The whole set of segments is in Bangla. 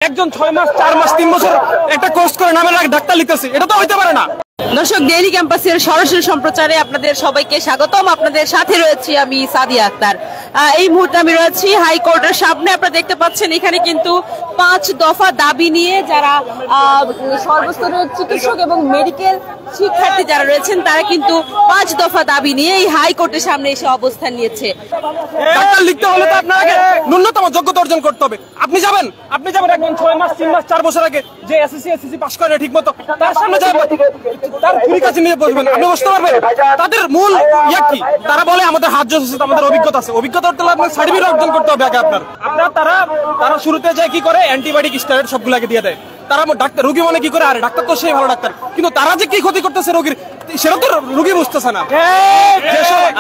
একজন 6 মাস 4 মাস 3 বছর একটা কোর্স করে নামের আগে ডাক্তার লিখতেছে, এটা তো হইতে পারে না। দর্শক, ডেইলি ক্যাম্পাসের সরাসরি সম্প্রচারে আপনাদের সবাইকে স্বাগতম। আপনাদের সাথে রয়েছি আমি সাদিয়া আক্তার। এই মুহূর্তে আমি রয়েছি হাইকোর্টের সামনে। আপনারা দেখতে পাচ্ছেন এখানে কিন্তু 5 দফা দাবি নিয়ে যারা সর্বস্তরের চিকিৎসক এবং মেডিকেল শিক্ষার্থী যারা রয়েছেন তারা কিন্তু 5 দফা দাবি নিয়ে এই হাইকোর্টের সামনে এসে অবস্থান নিয়েছে। ডাক্তার লিখতে হলে তো আপনাকে ন্যূনতম যোগ্যতা অর্জন করতে হবে। আপনি যাবেন একজন 6 মাস 3 মাস 4 বছর আগে যে এসএসসি পাস করে ঠিকমতো, তার সামনে যাবেন, তার ছুরি কাছে নিয়ে বসবেন, আপনি বসতে পারবেন? তাদের মূল ইয়া কি? তারা বলে আমাদের হাত জোস আছে, আমাদের অভিজ্ঞতা আছে। অভিজ্ঞতা অর্জন আপনার সার্টিফিকেট অর্জন করতে হবে আগে। আপনার তারা শুরুতে যায় কি করে, অ্যান্টিবায়োটিক স্টেরয়েড সবগুলোকে দিয়ে দেয়। তারা ডাক্তার রোগী মনে কি করে, আরে ডাক্তার তো সেই ভালো ডাক্তার, কিন্তু তারা যে কি ক্ষতি করতেছে রোগীর সেটা তো রোগী বুঝতেছে না।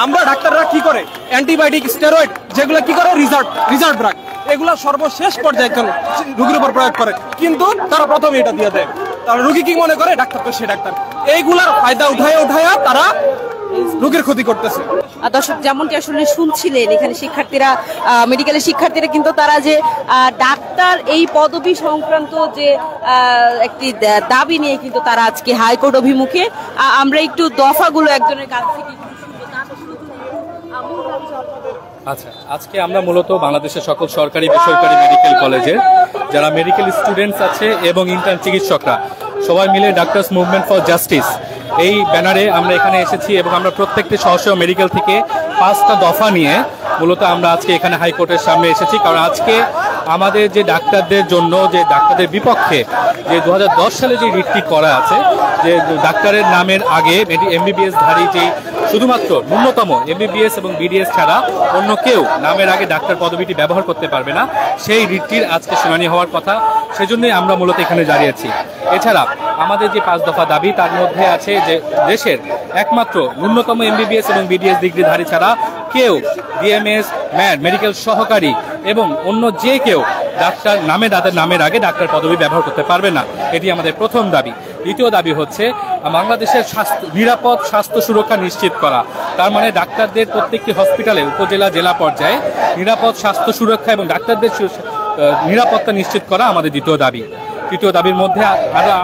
আমরা ডাক্তাররা কি করে, অ্যান্টিবায়োটিক স্টেরয়েড যেগুলো কি করে, রিজার্ভ ড্রাগ, এগুলা সর্বশেষ পর্যায়ে রোগীর উপর প্রয়োগ করে, কিন্তু তারা প্রথমে এটা দিয়ে দেয়। তারা রোগী কি মনে করে, ডাক্তার তো সে ডাক্তার। এইগুলার ফায়দা উঠায়া তারা রোগীর ক্ষতি করতেছে। দর্শক, যেমনটি আসলে শুনছিলেন, এখানে শিক্ষার্থীরা, মেডিকেলের শিক্ষার্থীরা কিন্তু তারা যে ডাক্তার এই পদবি সংক্রান্ত যে একটি দাবি নিয়ে কিন্তু তারা আজকে হাইকোর্ট অভিমুখে। আমরা একটু দফাগুলো একজনের কাছ থেকে আচ্ছা, আজকে আমরা মূলত বাংলাদেশের সকল সরকারি বেসরকারি মেডিকেল কলেজের যারা মেডিকেল স্টুডেন্টস আছে এবং ইন্টার্ন চিকিৎসকরা সবাই মিলে ডাক্তার্স মুভমেন্ট ফর জাস্টিস এই ব্যানারে আমরা এখানে এসেছি এবং আমরা প্রত্যেকটি সহ মেডিকেল থেকে 5টা দফা নিয়ে মূলত আমরা আজকে এখানে হাইকোর্টের সামনে এসেছি। কারণ আজকে আমাদের যে ডাক্তারদের জন্য, যে ডাক্তারদের বিপক্ষে যে 2010 সালে যে রিটটি করা আছে, যে ডাক্তারের নামের আগে এমবিবিএস ধারী যে শুধুমাত্র ন্যূনতম এমবিবিএস এবং বিডিএস ছাড়া অন্য কেউ নামের আগে ডাক্তার পদবিটি ব্যবহার করতে পারবে না, সেই রিটটির আজকে শুনানি হওয়ার কথা। সেজন্যই আমরা মূলত এখানে দাঁড়িয়েছি। এছাড়া আমাদের যে 5 দফা দাবি, তার মধ্যে আছে যে দেশের একমাত্র ন্যূনতম এমবিবিএস এবং বিডিএস ডিগ্রিধারী ছাড়া কেউ বিএমএস, মেডিকেল সহকারী এবং অন্য যে কেউ ডাক্তার নামের আগে ডাক্তার পদবি ব্যবহার করতে পারবে না। এটি আমাদের প্রথম দাবি। দ্বিতীয় দাবি হচ্ছে বাংলাদেশের নিরাপদ স্বাস্থ্য সুরক্ষা নিশ্চিত করা। তার মানে ডাক্তারদের প্রত্যেকটি হসপিটালে উপজেলা জেলা পর্যায়ে নিরাপদ স্বাস্থ্য সুরক্ষা এবং ডাক্তারদের নিরাপত্তা নিশ্চিত করা আমাদের দ্বিতীয় দাবি। তৃতীয় দাবির মধ্যে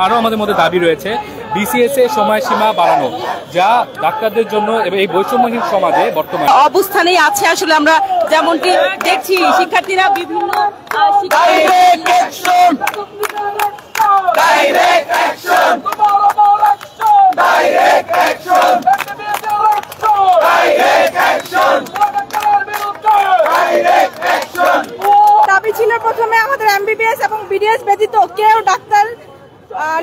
আরো আমাদের মধ্যে দাবি রয়েছে বিসিএস এর সময়সীমা বাড়ানো, যা ডাক্তারদের জন্য এই বৈষম্যহীন সমাজে বর্তমানে অবস্থানেই আছে। আসলে আমরা যেমনটি দেখছি শিক্ষার্থীরা বিভিন্ন দাবি ছিল প্রথমে আমাদের এমবিবিএস এবং বিডিএস ব্যতীত কেউ ডাক্তার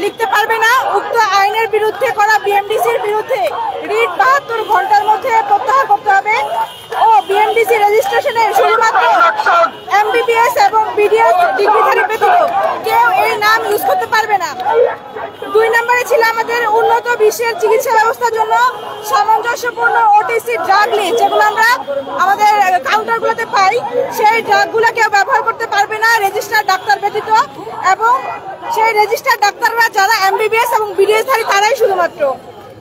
লিখতে পারবে না। উক্ত আইনের বিরুদ্ধে করা বিএমডিসির বিরুদ্ধে রিট 72 ঘন্টার মধ্যে প্রত্যাহার করতে হবে ও বিএমডিসি রেজিস্ট্রেশনে শুধুমাত্র এমবিবিএস এবং বিডিএস ডিগ্রিধারী ব্যতীত কেউ এই নাম ইউজ করতে পারবে না। 2 নম্বরে ছিল আমাদের উন্নত বিশ্বের চিকিৎসা ব্যবস্থার জন্য সামঞ্জস্যপূর্ণ ওটিসি ড্রাগ লিস্ট, যেগুলো আমরা আমাদের কাউন্টারগুলোতে পাই, সেই ড্রাগগুলো কেউ ব্যবহার করতে পারবে না রেজিস্টার্ড ডাক্তার ব্যতীত, এবং সেই রেজিস্টার্ড ডাক্তাররা যারা এমবিবিএস এবং বিডিএস ধারী তারাই শুধুমাত্র।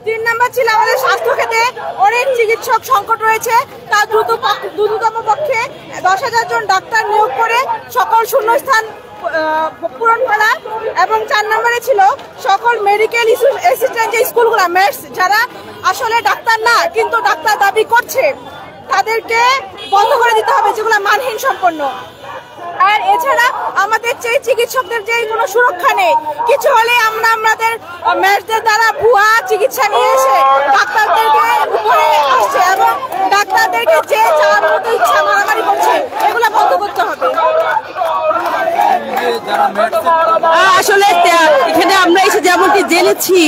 3 নম্বর ছিল আমাদের স্বাস্থ্য খাতে অনেক চিকিৎসক সংকট রয়েছে, তার দ্রুততম পক্ষে 10,000 জন ডাক্তার নিয়োগ করে সকল শূন্যস্থান পূরণ করা। এবং 4 নম্বরে ছিল সকল মেডিকেল অ্যাসিস্ট্যান্ট যে স্কুলগুলো, মেডস, যারা আসলে ডাক্তার না কিন্তু ডাক্তার দাবি করছে, তাদেরকে বন্ধ করে দিতে হবে, যেগুলো মানহীন সম্পন্ন। আর এছাড়া আমাদের যে চিকিৎসকদের যে কোনো সুরক্ষা নেই, কিছু হলে আমাদের মেডসদের দ্বারা ভুয়া চিকিৎসা নিয়ে এসে ডাক্তারদেরকে উপরে আসছে এবং ডাক্তারদেরকে যে যার মতো ইচ্ছা মারামারি করছে, এগুলো বন্ধ করতে হবে। আসলে এখানে আমরা এসে যেমনটি জেনেছি,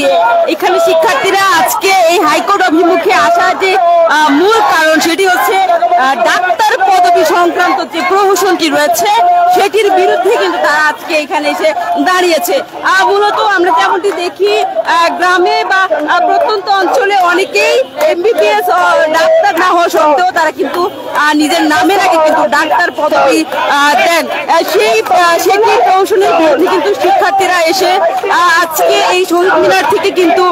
এখানে শিক্ষার্থীরা আজকে এই হাইকোর্ট অভিমুখে আসা যে মূল কারণ সেটি হচ্ছে ডাক্তার পদবি সংক্রান্ত যে প্রহসনটি রয়েছে সেটির বিরুদ্ধে কিন্তু তারা আজকে এখানে এসে দাঁড়িয়েছে। মূলত আমরা যেমনটি দেখি গ্রামে বা প্রত্যন্ত অঞ্চলে অনেকেই এমবিবিএস ডাক্তার না হওয়া সত্ত্বেও তারা কিন্তু নিজের নামের আগে কিন্তু ডাক্তার পদবি দেন। সেটি প্রহসনের বিরুদ্ধে কিন্তু শিক্ষার্থীরা এসে আজকে এই শহীদ মিনার থেকে কিন্তু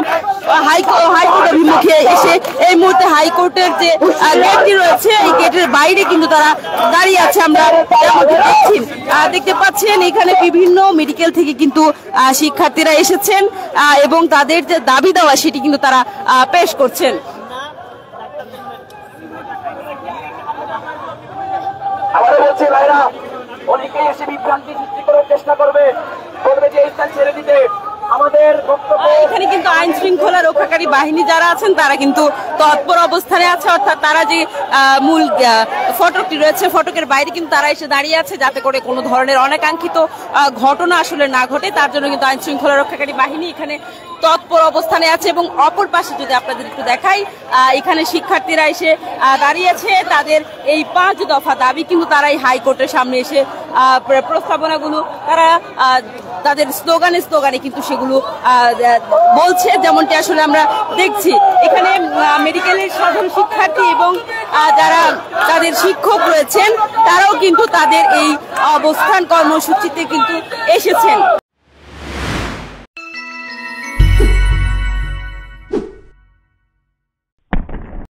হাইকোর্ট অভিমুখে এসে এই মুহূর্তে হাইকোর্টের যে গেটটি রয়েছে এই গেটের বাইরে কিন্তু তারা দাঁড়িয়ে আছে। আমরা দেখছি দেখতে পাচ্ছেন এখানে বিভিন্ন মেডিকেল থেকে কিন্তু শিক্ষার্থীরা এসেছেন এবং তাদের যে দাবি দেওয়া সেটি কিন্তু তারা পেশ করছেন। আবারও বলছি ভাইরা, অনেকেই এসে বিভ্রান্তি সৃষ্টি করার চেষ্টা করবে, বলবে যে এই স্থান ছেড়ে দিতে। আমাদের বক্তব্য এখানে কিন্তু আইন শৃঙ্খলা রক্ষাকারী বাহিনী যারা আছেন তারা কিন্তু তৎপর অবস্থানে আছে, অর্থাৎ তারা যে মূল ফটকটি রয়েছে ফটকের বাইরে কিন্তু তারা এসে দাঁড়িয়ে আছে যাতে করে কোনো ধরনের অনাকাঙ্ক্ষিত ঘটনা আসলে না ঘটে, তার জন্য কিন্তু আইন শৃঙ্খলা রক্ষাকারী বাহিনী এখানে তৎপর অবস্থানে আছে। এবং অপর পাশে যদি আপনাদের একটু দেখাই, এখানে শিক্ষার্থীরা এসে দাঁড়িয়েছে, তাদের এই 5 দফা দাবি কিন্তু তারা এই হাইকোর্টের সামনে এসে প্রস্তাবনাগুলো তারা তাদের স্লোগানে কিন্তু সেগুলো বলছে, যেমনটি আসলে আমরা দেখছি। এখানে মেডিকেলের সাধারণ শিক্ষার্থী এবং যারা তাদের শিক্ষক রয়েছেন তারাও কিন্তু তাদের এই অবস্থান কর্মসূচিতে কিন্তু এসেছেন।